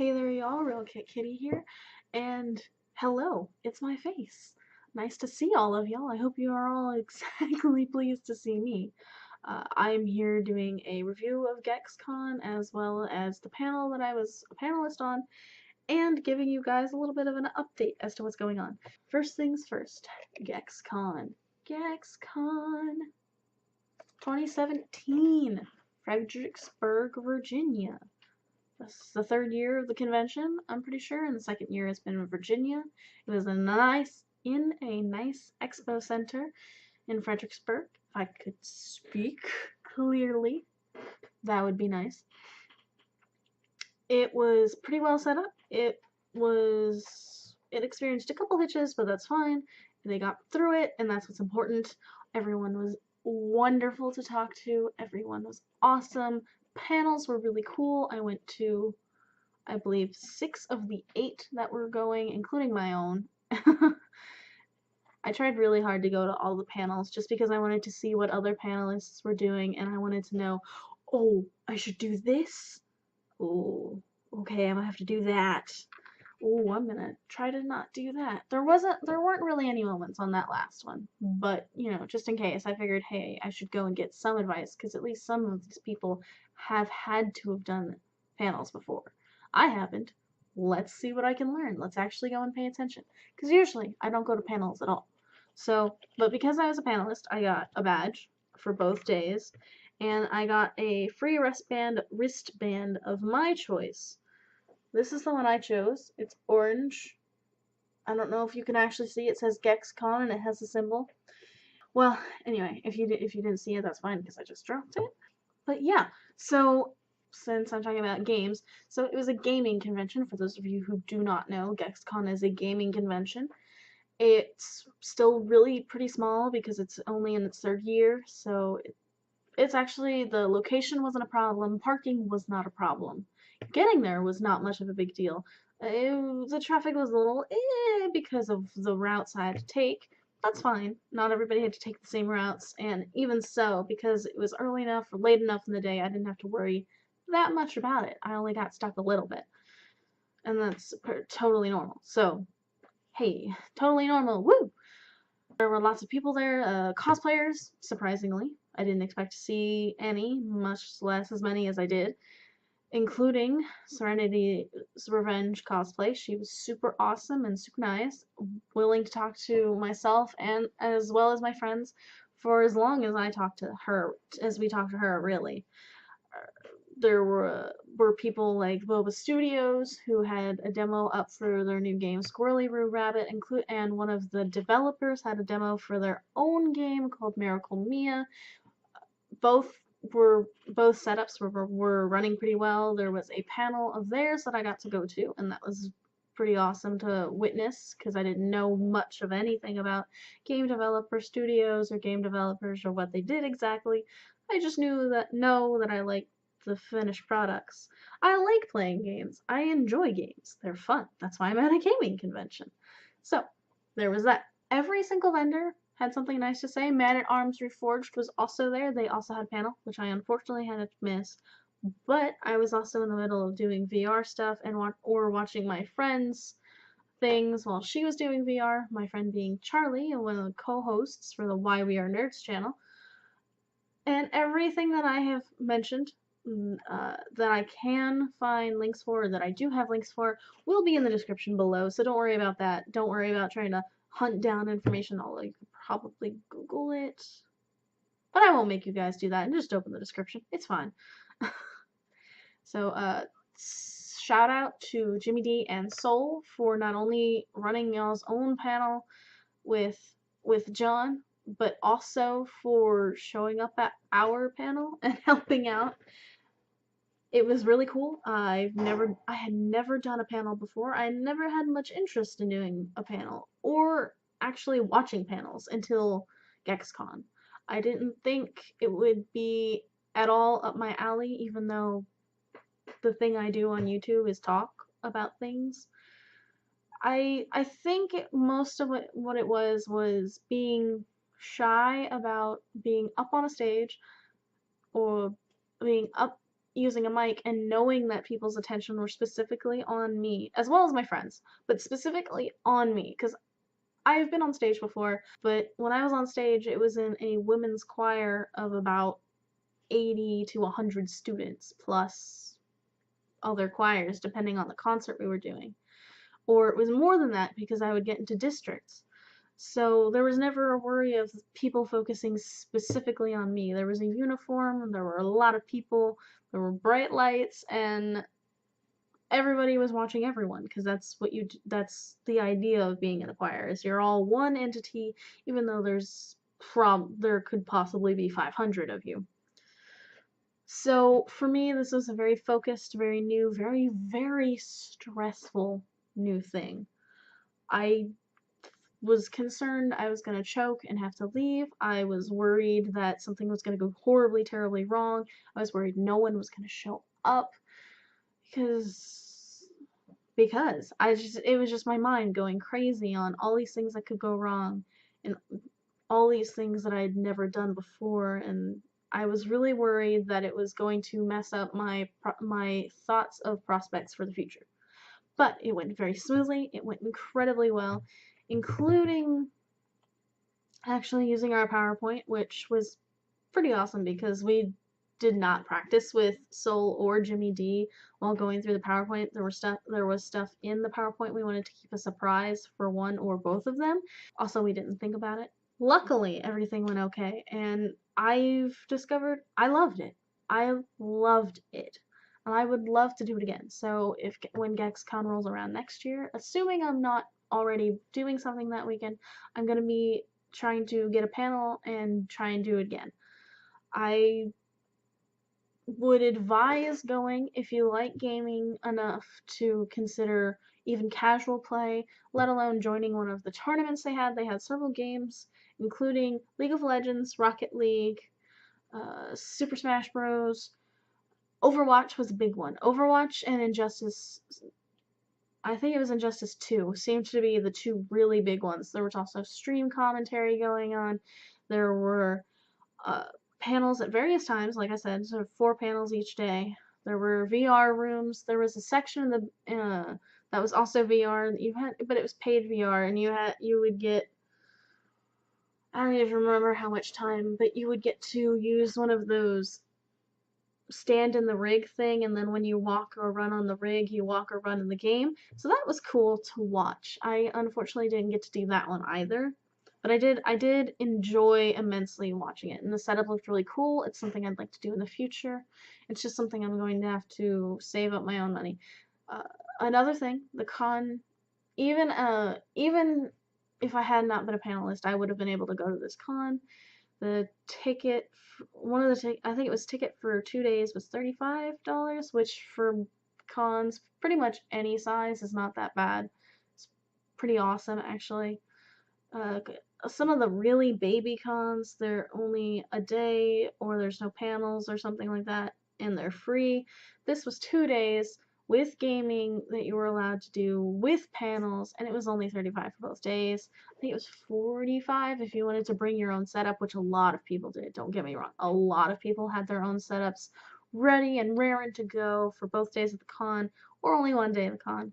Hey there y'all, Real Kitty here, and hello, it's my face. Nice to see all of y'all. I hope you are all exactly pleased to see me. I'm here doing a review of GEXCon as well as the panel that I was a panelist on, and giving you guys a little bit of an update as to what's going on. First things first, GEXCon. GEXCon 2017, Fredericksburg, Virginia. This is the third year of the convention, I'm pretty sure, and the second year has been in Virginia. It was in a nice expo center in Fredericksburg. If I could speak clearly, that would be nice. It was pretty well set up. It experienced a couple hitches, but that's fine. They got through it, and that's what's important. Everyone was wonderful to talk to. Everyone was awesome. Panels were really cool. I went to, I believe, 6 of the 8 that were going, including my own. I tried really hard to go to all the panels just because I wanted to see what other panelists were doing, and I wanted to know, oh, I should do this? Oh, okay, I'm gonna have to do that. Oh, I'm gonna try to not do that. There weren't really any moments on that last one, but, you know, just in case, I figured, hey, I should go and get some advice, because at least some of these people have had to have done panels before. I haven't. Let's see what I can learn. Let's actually go and pay attention, because usually I don't go to panels at all. So, but because I was a panelist, I got a badge for both days, and I got a free wristband of my choice. This is the one I chose. It's orange. I don't know if you can actually see. It says GEXCon and it has a symbol. Well, anyway, if you didn't see it, that's fine because I just dropped it. But yeah, so since I'm talking about games, so it was a gaming convention. For those of you who do not know, GEXCon is a gaming convention. It's still really pretty small because it's only in its third year, so it's actually, the location wasn't a problem, parking was not a problem. Getting there was not much of a big deal. The traffic was a little because of the routes I had to take. That's fine. Not everybody had to take the same routes, and even so, because it was early enough or late enough in the day, I didn't have to worry that much about it. I only got stuck a little bit. And that's totally normal. So, hey, totally normal. Woo! There were lots of people there, cosplayers, surprisingly. I didn't expect to see any, much less as many as I did, including Serenity's Revenge cosplay. She was super awesome and super nice, willing to talk to myself and as well as my friends for as long as I talked to her, as we talked to her, really. There were people like Boba Studios who had a demo up for their new game Squirrely Roo Rabbit, and one of the developers had a demo for their own game called Miracle Mia. Both setups were running pretty well. There was a panel of theirs that I got to go to, and that was pretty awesome to witness because I didn't know much of anything about game developer studios or game developers or what they did exactly. I just know that I liked the finished products. I like playing games. I enjoy games. They're fun. That's why I'm at a gaming convention. So, there was that. Every single vendor had something nice to say. Man at Arms Reforged was also there. They also had a panel, which I unfortunately had to miss. But I was also in the middle of doing VR stuff and watching my friends' things while she was doing VR. My friend being Charlie, and one of the co-hosts for the Why We Are Nerds channel. And everything that I have mentioned that I can find links for, that I do have links for, will be in the description below, so don't worry about that. Don't worry about trying to hunt down information, although you could probably Google it. But I won't make you guys do that, and just open the description. It's fine. So, shout out to Jimmy D and Soul for not only running y'all's own panel with John, but also for showing up at our panel and helping out. It was really cool. I had never done a panel before. I never had much interest in doing a panel or actually watching panels until GEXCon. I didn't think it would be at all up my alley, even though the thing I do on YouTube is talk about things. I think most of what it was being shy about being up on a stage or being up using a mic and knowing that people's attention were specifically on me, as well as my friends, but specifically on me, because I've been on stage before, but when I was on stage, it was in a women's choir of about 80 to 100 students, plus other choirs, depending on the concert we were doing. Or it was more than that because I would get into districts. So there was never a worry of people focusing specifically on me. There was a uniform, there were a lot of people, there were bright lights, and everybody was watching everyone, because that's the idea of being in a choir, is you're all one entity, even though there could possibly be 500 of you. So for me, this was a very focused, very new, very, very stressful new thing. I was concerned I was going to choke and have to leave. I was worried that something was going to go horribly, terribly wrong. I was worried no one was going to show up because it was just my mind going crazy on all these things that could go wrong and all these things that I'd never done before, and I was really worried that it was going to mess up my thoughts of prospects for the future. But it went very smoothly. It went incredibly well, including actually using our PowerPoint, which was pretty awesome because we did not practice with Soul or Jimmy D while going through the PowerPoint. There was stuff in the PowerPoint we wanted to keep a surprise for one or both of them. Also, we didn't think about it. Luckily, everything went okay, and I've discovered I loved it. I loved it. And I would love to do it again. So when GEXCon rolls around next year, assuming I'm not already doing something that weekend, I'm going to be trying to get a panel and try and do it again. I would advise going if you like gaming enough to consider even casual play, let alone joining one of the tournaments they had. They had several games, including League of Legends, Rocket League, Super Smash Bros. Overwatch was a big one. Overwatch and Injustice, I think it was Injustice 2, seemed to be the two really big ones. There was also stream commentary going on. There were panels at various times, like I said, so 4 panels each day. There were VR rooms. There was a section of the that was also VR. But it was paid VR, and you would get, I don't even remember how much time, but you would get to use one of those stand in the rig thing, and then when you walk or run on the rig, you walk or run in the game. So that was cool to watch. I unfortunately didn't get to do that one either, but I did enjoy immensely watching it, and the setup looked really cool. It's something I'd like to do in the future. It's just something I'm going to have to save up my own money. Another thing, the con, even if I had not been a panelist, I would have been able to go to this con. The ticket, I think it was ticket for 2 days was $35, which for cons, pretty much any size, is not that bad. It's pretty awesome, actually. Some of the really baby cons, they're only a day, or there's no panels or something like that, and they're free. This was 2 days with gaming that you were allowed to do with panels, and it was only $35 for both days. I think it was $45 if you wanted to bring your own setup, which a lot of people did. Don't get me wrong. A lot of people had their own setups ready and raring to go for both days of the con, or only one day of the con.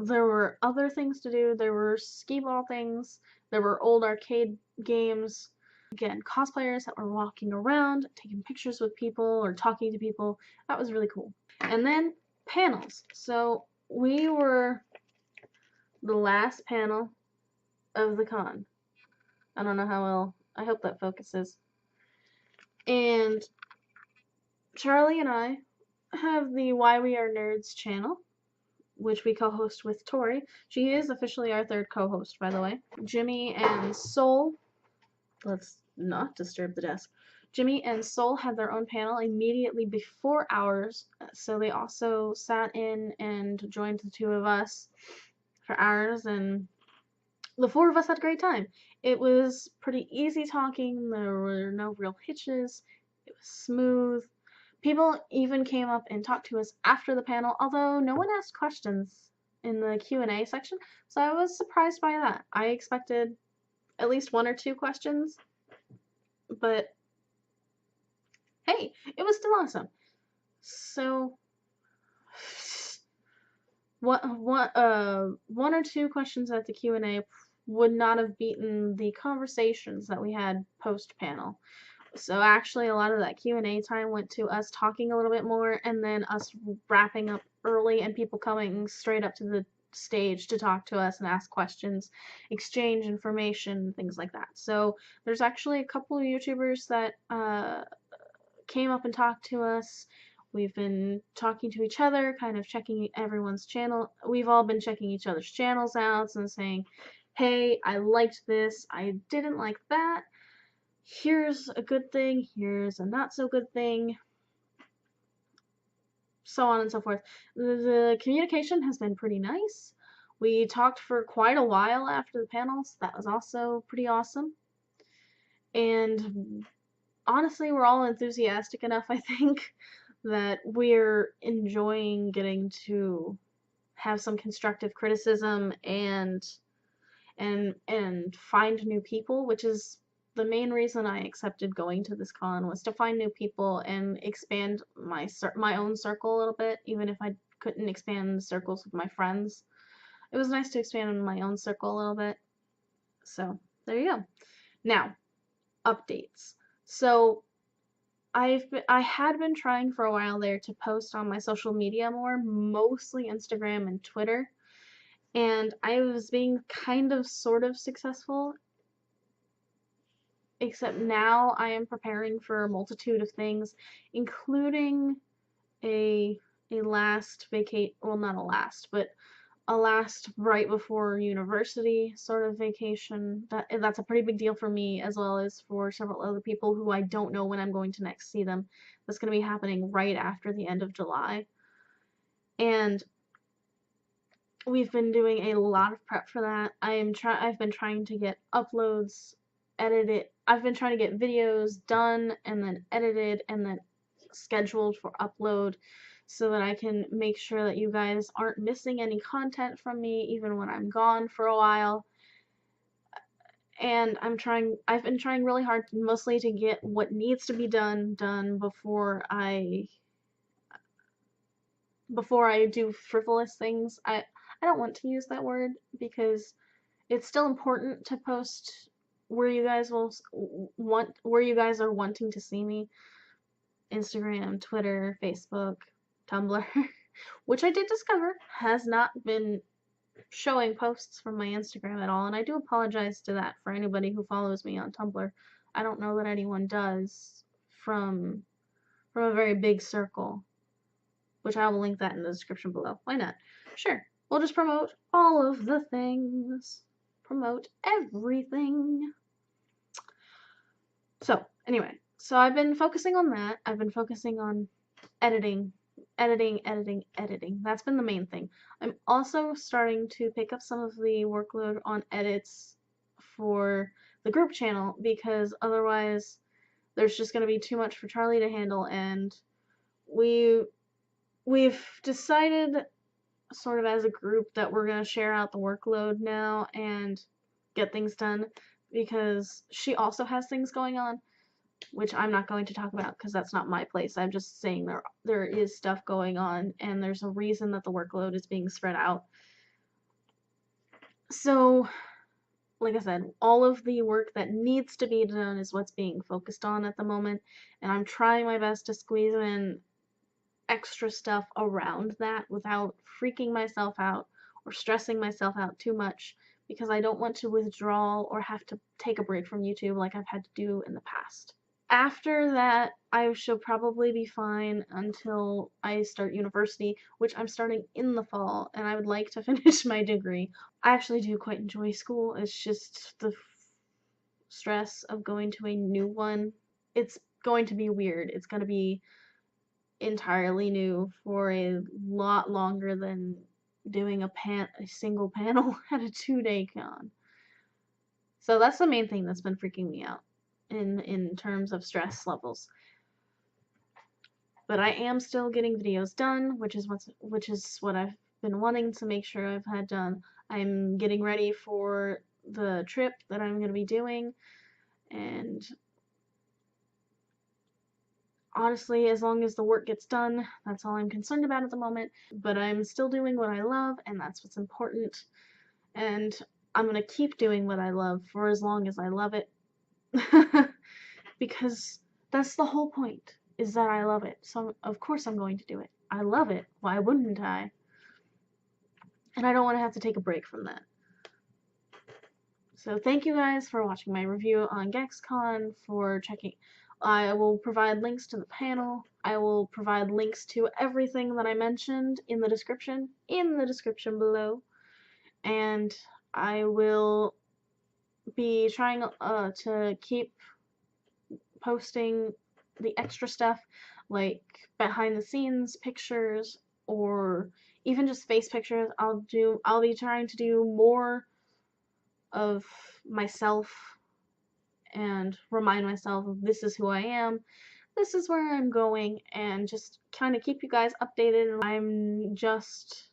There were other things to do. There were skee-ball things. There were old arcade games. Again, cosplayers that were walking around, taking pictures with people or talking to people. That was really cool. And then panels. So we were the last panel of the con. I don't know how well. I hope that focuses. And Charlie and I have the Why We Are Nerds channel, which we co-host with Tori. She is officially our 3rd co-host, by the way. Jimmy and Soul, let's not disturb the desk. Jimmy and Soul had their own panel immediately before ours, so they also sat in and joined the 2 of us for ours, and the 4 of us had a great time. It was pretty easy talking. There were no real hitches. It was smooth. People even came up and talked to us after the panel, although no one asked questions in the Q&A section, so I was surprised by that. I expected at least 1 or 2 questions, but hey, it was still awesome. So, one or two questions at the Q&A would not have beaten the conversations that we had post-panel. So actually, a lot of that Q&A time went to us talking a little bit more, and then us wrapping up early and people coming straight up to the stage to talk to us and ask questions, exchange information, things like that. So there's actually a couple of YouTubers that came up and talked to us. We've been talking to each other, kind of checking everyone's channel. We've all been checking each other's channels out and saying, hey, I liked this, I didn't like that. Here's a good thing, here's a not so good thing, so on and so forth. The communication has been pretty nice. We talked for quite a while after the panels. That was also pretty awesome. And honestly, we're all enthusiastic enough, I think, that we're enjoying getting to have some constructive criticism and find new people, which is the main reason I accepted going to this con, was to find new people and expand my own circle a little bit, even if I couldn't expand circles with my friends. It was nice to expand my own circle a little bit. So, there you go. Now, updates. So, I had been trying for a while there to post on my social media more, mostly Instagram and Twitter, and I was being kind of sort of successful, except now I am preparing for a multitude of things, including a last well, not a last, but a last right before university sort of vacation. That's a pretty big deal for me, as well as for several other people who I don't know when I'm going to next see them. That's going to be happening right after the end of July. And we've been doing a lot of prep for that. I've been trying to get uploads edited. I've been trying to get videos done and then edited and then scheduled for upload so that I can make sure that you guys aren't missing any content from me even when I'm gone for a while. And I've been trying really hard mostly to get what needs to be done before I do frivolous things. I don't want to use that word because it's still important to post where you guys are wanting to see me. Instagram, Twitter, Facebook, Tumblr, which I did discover has not been showing posts from my Instagram at all, and I do apologize to that for anybody who follows me on Tumblr. I don't know that anyone does from a very big circle, which I will link that in the description below. Why not? Sure. We'll just promote all of the things. Promote everything. So, anyway. So I've been focusing on that. I've been focusing on editing. That's been the main thing. I'm also starting to pick up some of the workload on edits for the group channel, because otherwise there's just going to be too much for Charlie to handle, and we've decided sort of as a group that we're going to share out the workload now and get things done, because she also has things going on, which I'm not going to talk about because that's not my place. I'm just saying there is stuff going on, and there's a reason that the workload is being spread out. So, like I said, all of the work that needs to be done is what's being focused on at the moment, and I'm trying my best to squeeze in extra stuff around that without freaking myself out or stressing myself out too much, because I don't want to withdraw or have to take a break from YouTube like I've had to do in the past. After that, I should probably be fine until I start university, which I'm starting in the fall, and I would like to finish my degree. I actually do quite enjoy school. It's just the stress of going to a new one. It's going to be weird. It's going to be entirely new for a lot longer than doing a single panel at a 2-day con. So that's the main thing that's been freaking me out in terms of stress levels. But I am still getting videos done, which is what I've been wanting to make sure I've had done. I'm getting ready for the trip that I'm going to be doing, and honestly, as long as the work gets done, that's all I'm concerned about at the moment. But I'm still doing what I love, and that's what's important. And I'm gonna keep doing what I love for as long as I love it. Because that's the whole point, is that I love it. So of course I'm going to do it. I love it. Why wouldn't I? And I don't want to have to take a break from that. So thank you guys for watching my review on GEXCon, for checking. I will provide links to the panel. I will provide links to everything that I mentioned in the description below. And I will be trying to keep posting the extra stuff, like behind the scenes pictures or even just face pictures. I'll be trying to do more of myself and remind myself of this is who I am, this is where I'm going, and just kind of keep you guys updated. I'm just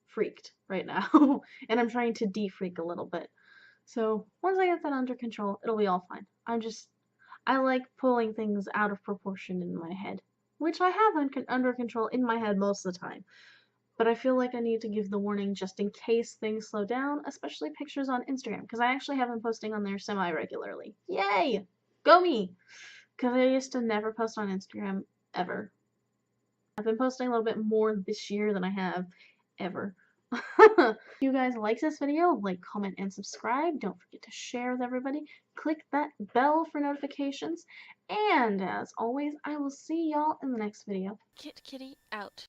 freaked right now and I'm trying to de-freak a little bit. So once I get that under control, it'll be all fine. I like pulling things out of proportion in my head, which I have under control in my head most of the time. But I feel like I need to give the warning just in case things slow down, especially pictures on Instagram, because I actually have been posting on there semi-regularly. Yay! Go me! Because I used to never post on Instagram, ever. I've been posting a little bit more this year than I have ever. If you guys like this video, like, comment, and subscribe. Don't forget to share with everybody. Click that bell for notifications. And as always, I will see y'all in the next video. Kitty out.